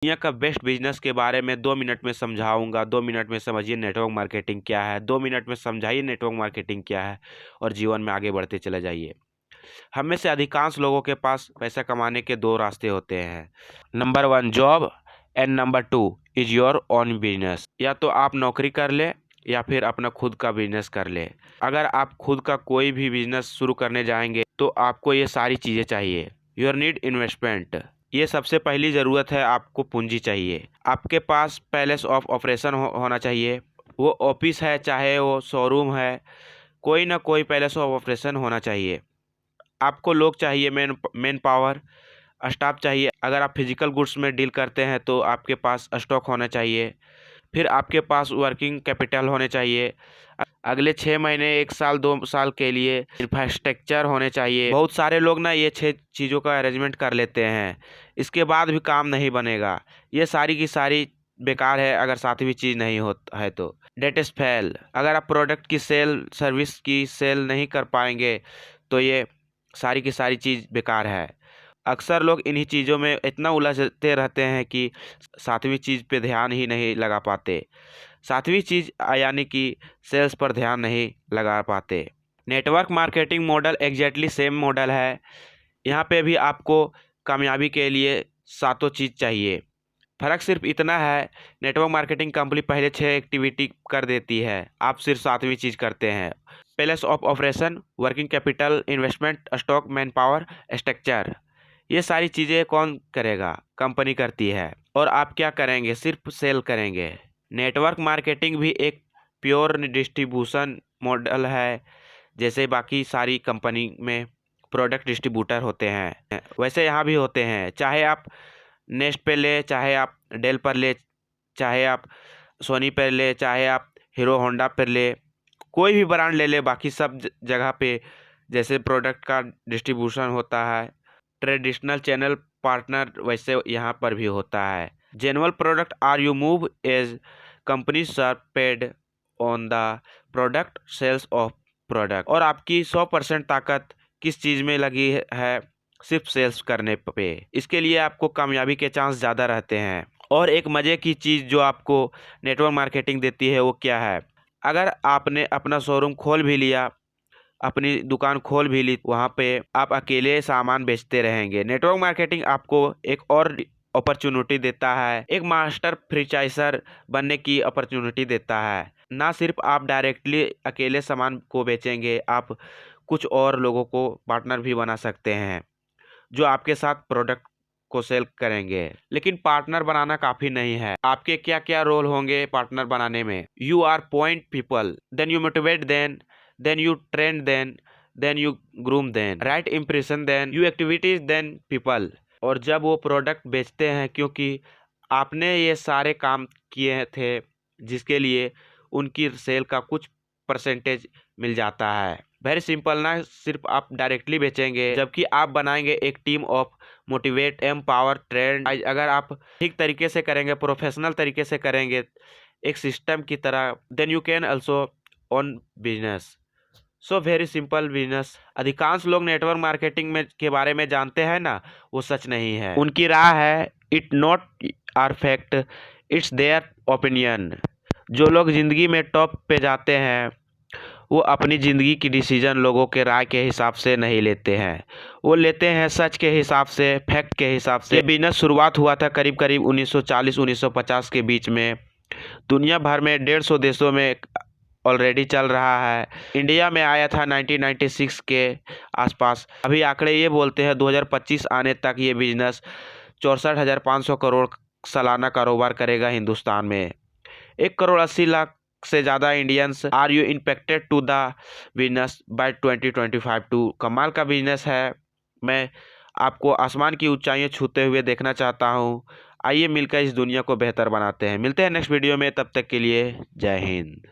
दुनिया का best business के बारे में 2 मिनट में समझाऊंगा। 2 मिनट में समझिए नेटवर्क मार्केटिंग क्या है, 2 मिनट में समझाइए नेटवर्क मार्केटिंग क्या है और जीवन में आगे बढ़ते चले जाइए। हम में से अधिकांश लोगों के पास पैसा कमाने के 2 रास्ते होते हैं। Number 1 job and number 2 is your own business. या तो आप नौकरी कर ले या फिर अपना खुद का बिजनेस कर ले। अगर आप खुद का कोई भी बिजनेस शुरू करने जाएंगे तो आपको ये सारी चीज़ें चाहिए। योर नीड इन्वेस्टमेंट, ये सबसे पहली ज़रूरत है। आपको पूंजी चाहिए। आपके पास पैलेस ऑफ ऑपरेशन होना चाहिए। वो ऑफिस है चाहे वो शोरूम है, कोई ना कोई पैलेस ऑफ ऑपरेशन होना चाहिए। आपको लोग चाहिए, मेन पावर, स्टाफ चाहिए। अगर आप फिजिकल गुड्स में डील करते हैं तो आपके पास स्टॉक होना चाहिए। फिर आपके पास वर्किंग कैपिटल होने चाहिए। अगले 6 महीने 1 साल 2 साल के लिए इंफ्रास्ट्रक्चर होने चाहिए। बहुत सारे लोग ना ये 6 चीज़ों का अरेंजमेंट कर लेते हैं, इसके बाद भी काम नहीं बनेगा। ये सारी की सारी बेकार है अगर सातवीं चीज़ नहीं होता है तो। डेट इज फेल, अगर आप प्रोडक्ट की सेल, सर्विस की सेल नहीं कर पाएंगे तो ये सारी की सारी चीज़ बेकार है। अक्सर लोग इन्हीं चीज़ों में इतना उलझते रहते हैं कि सातवीं चीज़ पे ध्यान ही नहीं लगा पाते। सातवीं चीज़ यानी कि सेल्स पर ध्यान नहीं लगा पाते। Network marketing model exactly same model है। यहाँ पे भी आपको कामयाबी के लिए सातों चीज़ चाहिए। फ़र्क सिर्फ इतना है, नेटवर्क मार्केटिंग कंपनी पहले 6 एक्टिविटी कर देती है, आप सिर्फ सातवीं चीज़ करते हैं। Palace of operation, working capital, investment, stock, man power, structure, ये सारी चीज़ें कौन करेगा? कंपनी करती है। और आप क्या करेंगे? सिर्फ सेल करेंगे। नेटवर्क मार्केटिंग भी एक प्योर डिस्ट्रीब्यूशन मॉडल है। जैसे बाकी सारी कंपनी में प्रोडक्ट डिस्ट्रीब्यूटर होते हैं, वैसे यहाँ भी होते हैं। चाहे आप नेस्ट पे ले, चाहे आप डेल पर ले, चाहे आप सोनी पर ले, चाहे आप हीरो होंडा पर ले, कोई भी ब्रांड ले ले, बाकी सब जगह पे जैसे प्रोडक्ट का डिस्ट्रीब्यूशन होता है, ट्रेडिशनल चैनल पार्टनर वैसे यहाँ पर भी होता है। General product are you move as companies are paid on the product sales of product. और आपकी 100% ताकत किस चीज़ में लगी है? सिर्फ सेल्स करने पे। इसके लिए आपको कामयाबी के चांस ज़्यादा रहते हैं। और एक मज़े की चीज़ जो आपको नेटवर्क मार्केटिंग देती है वो क्या है? अगर आपने अपना शोरूम खोल भी लिया, अपनी दुकान खोल भी ली, वहाँ पे आप अकेले सामान बेचते रहेंगे। नेटवर्क मार्केटिंग आपको एक और अपॉर्चुनिटी देता है, एक मास्टर फ्रेंचाइजर बनने की अपॉर्चुनिटी देता है। ना सिर्फ आप डायरेक्टली अकेले सामान को बेचेंगे, आप कुछ और लोगों को पार्टनर भी बना सकते हैं जो आपके साथ प्रोडक्ट को सेल करेंगे। लेकिन पार्टनर बनाना काफ़ी नहीं है। आपके क्या क्या रोल होंगे पार्टनर बनाने में? You are point people, then you motivate then you train then you groom then, right impression then you activities then people. और जब वो प्रोडक्ट बेचते हैं, क्योंकि आपने ये सारे काम किए थे जिसके लिए उनकी सेल का कुछ परसेंटेज मिल जाता है। वेरी सिंपल ना, सिर्फ आप डायरेक्टली बेचेंगे, जबकि आप बनाएंगे एक team of motivate, empower, trend. अगर आप ठीक तरीके से करेंगे, प्रोफेशनल तरीके से करेंगे, एक सिस्टम की तरह, then you can also own business. So very simple business. अधिकांश लोग नेटवर्क मार्केटिंग में के बारे में जानते हैं ना, वो सच नहीं है। उनकी राय है, it not are fact, it's their opinion. जो लोग ज़िंदगी में टॉप पे जाते हैं वो अपनी ज़िंदगी की डिसीजन लोगों के राय के हिसाब से नहीं लेते हैं, वो लेते हैं सच के हिसाब से, फैक्ट के हिसाब से। ये बिजनेस शुरुआत हुआ था करीब करीब 1940-1950 के बीच में। दुनिया भर में 150 देशों में ऑलरेडी चल रहा है। इंडिया में आया था 1996 के आसपास। अभी आंकड़े ये बोलते हैं 2025 आने तक ये बिजनेस 64,500 करोड़ सालाना कारोबार करेगा हिंदुस्तान में। 1,80,00,000 से ज़्यादा Indians are you impacted to the business by 2025 too. कमाल का बिजनेस है। मैं आपको आसमान की ऊंचाइयां छूते हुए देखना चाहता हूं। आइए मिलकर इस दुनिया को बेहतर बनाते हैं। मिलते हैं नेक्स्ट वीडियो में, तब तक के लिए जय हिंद।